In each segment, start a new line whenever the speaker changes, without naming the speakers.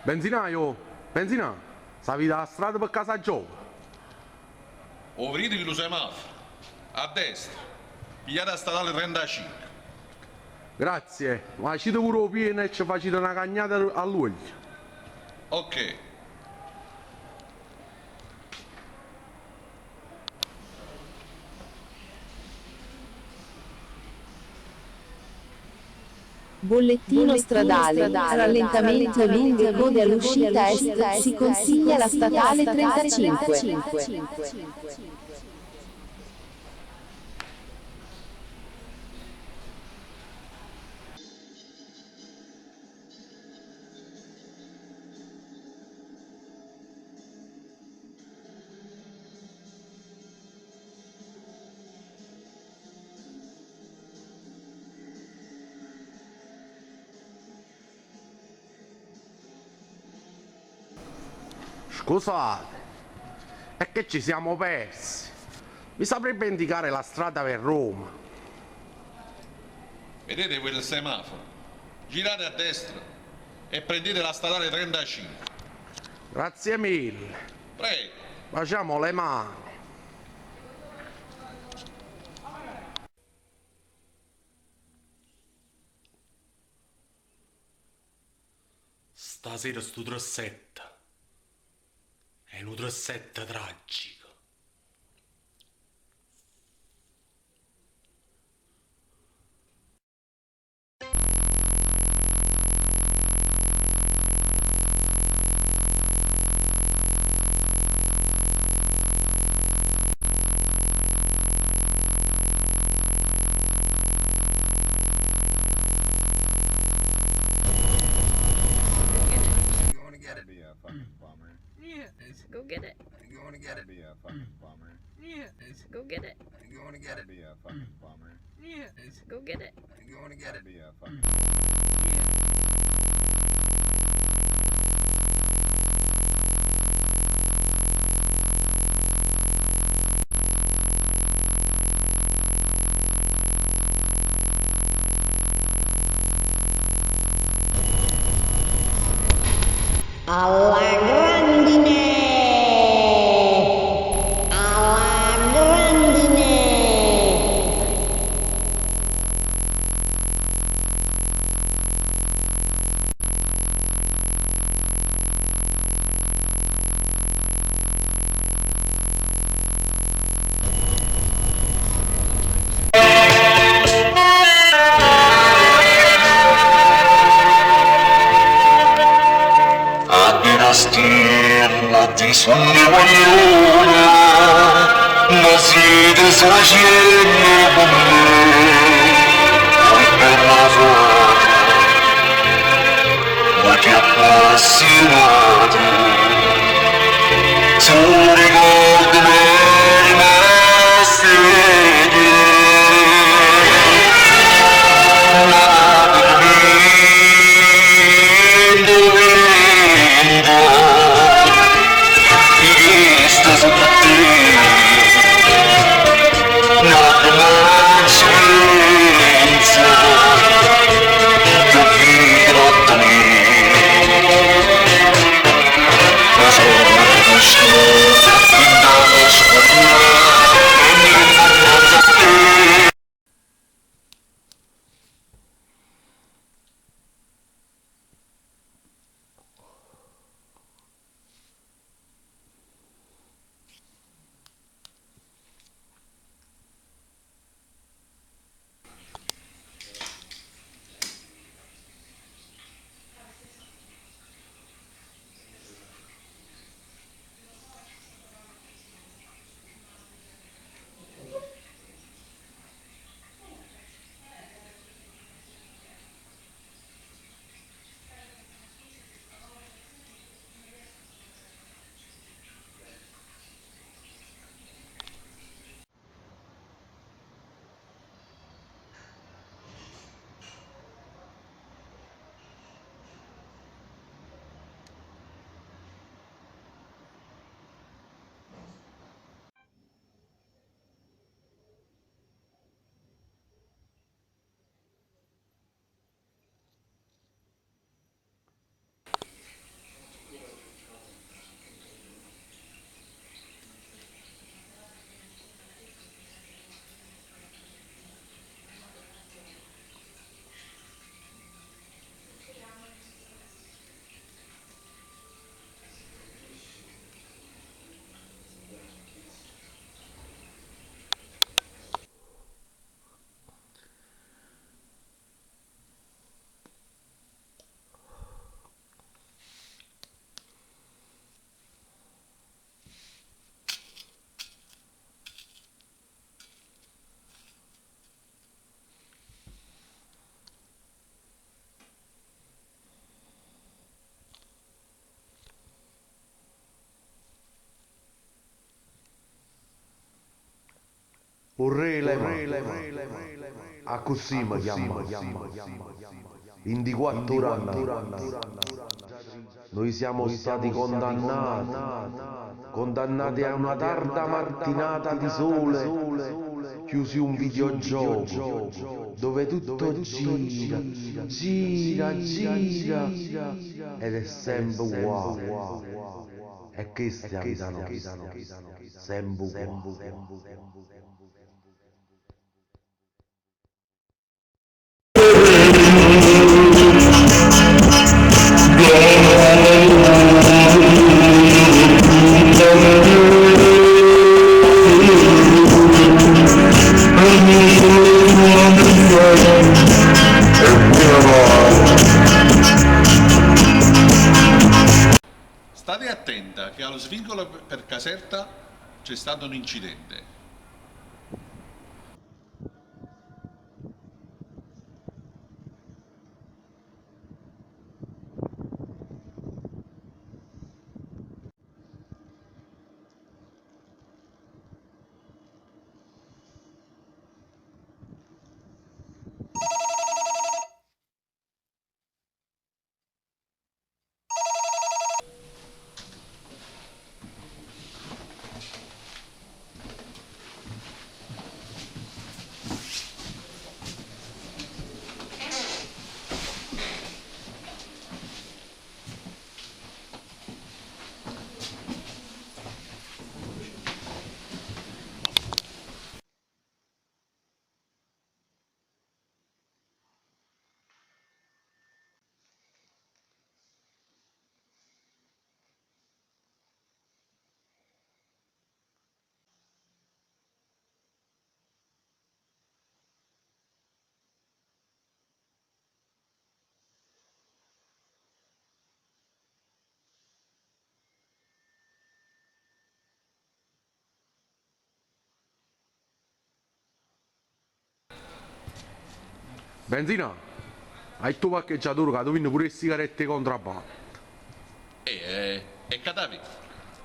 Benzinaio, benzina, stavi da strada per casa gioco.
O vedete che lo semaforo, a destra, pigliate a statale 35.
Grazie, ma ci pure pieno e ci facete una cagnata all'olio.
Ok.
Bollettino stradale, rallentamento lunghe code all'uscita est, si consiglia la statale 35.
Scusate, è che ci siamo persi. Mi saprebbe indicare la strada per Roma?
Vedete quel semaforo? Girate a destra e prendete la statale 35.
Grazie mille.
Prego.
Facciamo le mani.
Stasera sto trossetta. È un trossetta tragico.
Go get it.
You're going to get it. Be a fucking bummer.
Yeah. Go get it.
You're going to get it. Be a fucking bummer.
Yeah. Go get it.
You're going to get it. Be a fucking
alla grandine, alla grandine.
Stella di sogno vogliono, ma siete sogni con me, poi per la fata, ma che appassionato, sono ricordi rimasti vedi, ma per me su tutti una scienza che lottami la sua coscienza
a così mi chiama. In di 4 anni noi siamo stati condannati a una tarda mattinata di sole, chiusi un videogioco dove tutto gira ed è sempre uguale. E che sta vita nostra, sempre uguale.
State attenta che allo svincolo per Caserta c'è stato un incidente.
Benzina, hai tu parcheggiatore che tu vinni pure le sigarette contrabbando.
E Cadavi?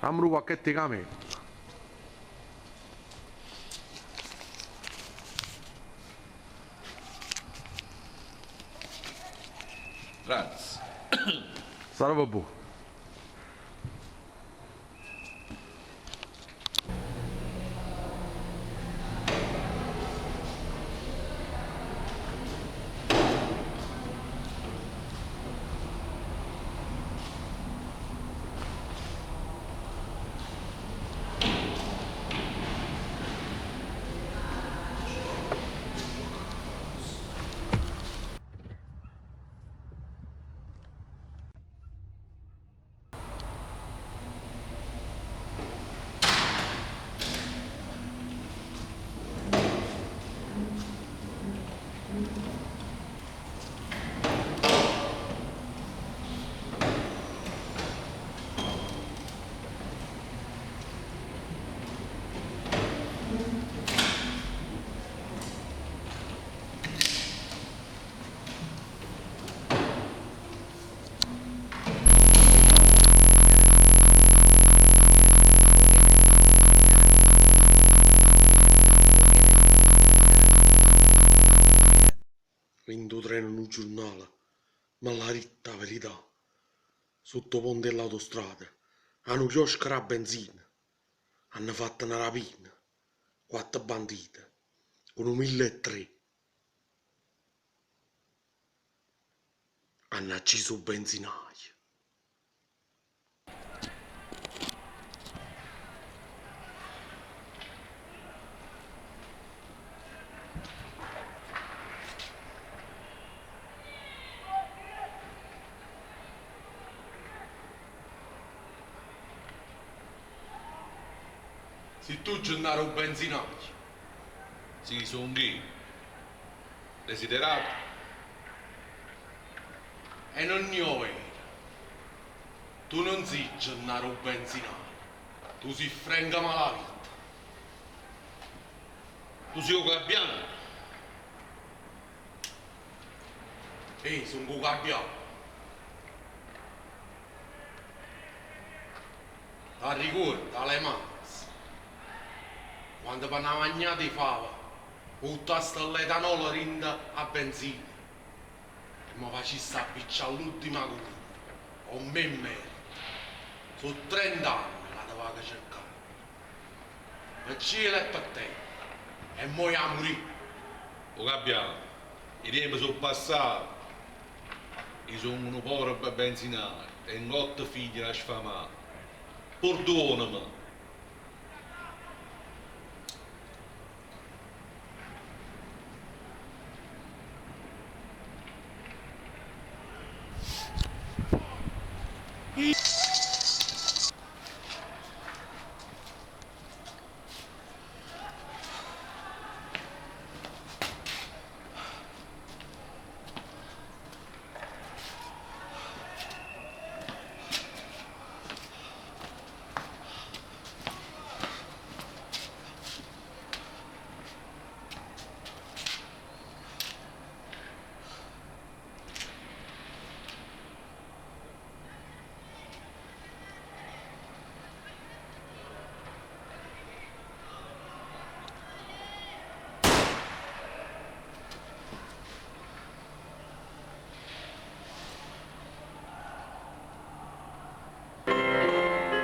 Amru qualche camera.
Grazie.
Salve buono. Vinto treno in un giornale, ma la ritta verità. Sotto ponte dell'autostrada, hanno chiosco a benzina, hanno fatto una rapina, 4 banditi, con un 1.300. Hanno acceso il benzinaio. Se tu giornare un benzinaio,
Sì, sono gay. Desiderato?
e non io vero, tu non sei giornare un benzinaio, tu sei frenga malavita.
Tu sei un gabbiano?
Ehi, sono un gabbiano. La ricorda, le mazze. quando per una magnata di fava, butta sta l'etanolo rinda a benzina. E mi facesse appicciare l'ultima curva. O me merito. Su 30 anni la doveva cercare. Per cielo e per te. E mo' a morire.
Lo capiamo, i tempi sono passati. Io sono un povero benzinaio e un 8 figli da sfamare. Perdonami,